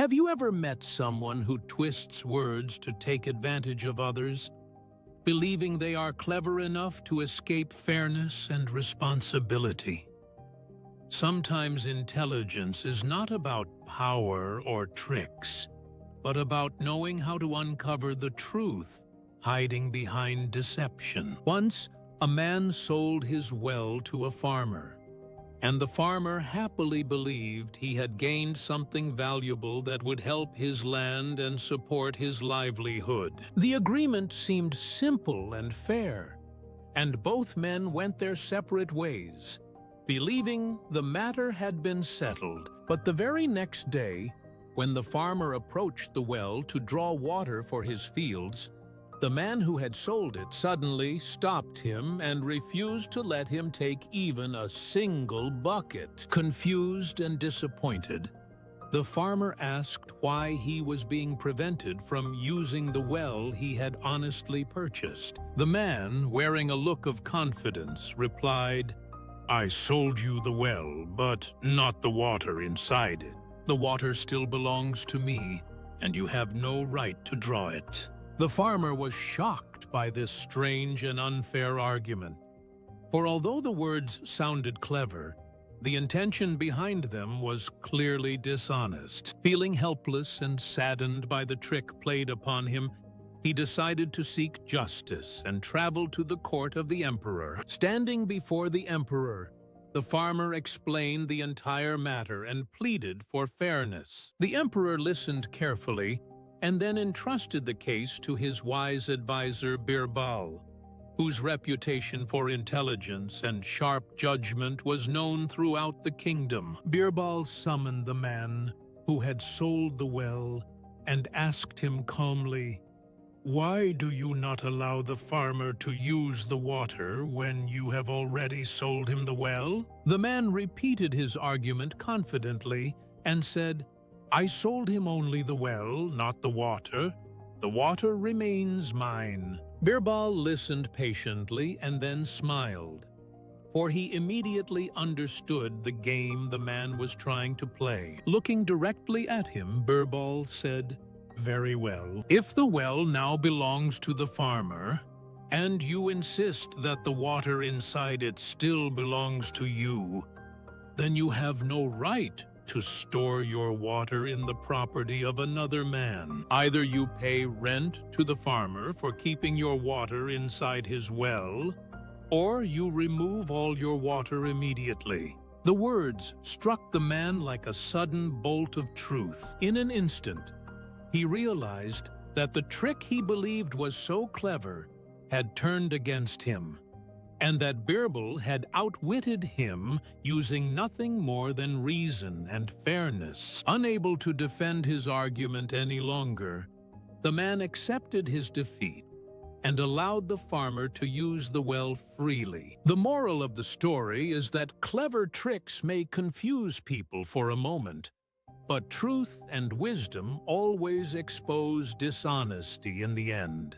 Have you ever met someone who twists words to take advantage of others, believing they are clever enough to escape fairness and responsibility? Sometimes intelligence is not about power or tricks, but about knowing how to uncover the truth hiding behind deception. Once, a man sold his well to a farmer, and the farmer happily believed he had gained something valuable that would help his land and support his livelihood. The agreement seemed simple and fair, and both men went their separate ways, believing the matter had been settled. But the very next day, when the farmer approached the well to draw water for his fields, the man who had sold it suddenly stopped him and refused to let him take even a single bucket. Confused and disappointed, the farmer asked why he was being prevented from using the well he had honestly purchased. The man, wearing a look of confidence, replied, "I sold you the well, but not the water inside it. The water still belongs to me, and you have no right to draw it." The farmer was shocked by this strange and unfair argument, for although the words sounded clever, the intention behind them was clearly dishonest. Feeling helpless and saddened by the trick played upon him, he decided to seek justice and traveled to the court of the emperor. Standing before the emperor, the farmer explained the entire matter and pleaded for fairness. The emperor listened carefully and then entrusted the case to his wise advisor Birbal, whose reputation for intelligence and sharp judgment was known throughout the kingdom. Birbal summoned the man who had sold the well and asked him calmly, "Why do you not allow the farmer to use the water when you have already sold him the well?" The man repeated his argument confidently and said, "I sold him only the well, not the water. The water remains mine." Birbal listened patiently and then smiled, for he immediately understood the game the man was trying to play. Looking directly at him, Birbal said, "Very well. If the well now belongs to the farmer, and you insist that the water inside it still belongs to you, then you have no right to store your water in the property of another man. Either you pay rent to the farmer for keeping your water inside his well, or you remove all your water immediately." The words struck the man like a sudden bolt of truth. In an instant, he realized that the trick he believed was so clever had turned against him, and that Birbal had outwitted him using nothing more than reason and fairness. Unable to defend his argument any longer, the man accepted his defeat and allowed the farmer to use the well freely. The moral of the story is that clever tricks may confuse people for a moment, but truth and wisdom always expose dishonesty in the end.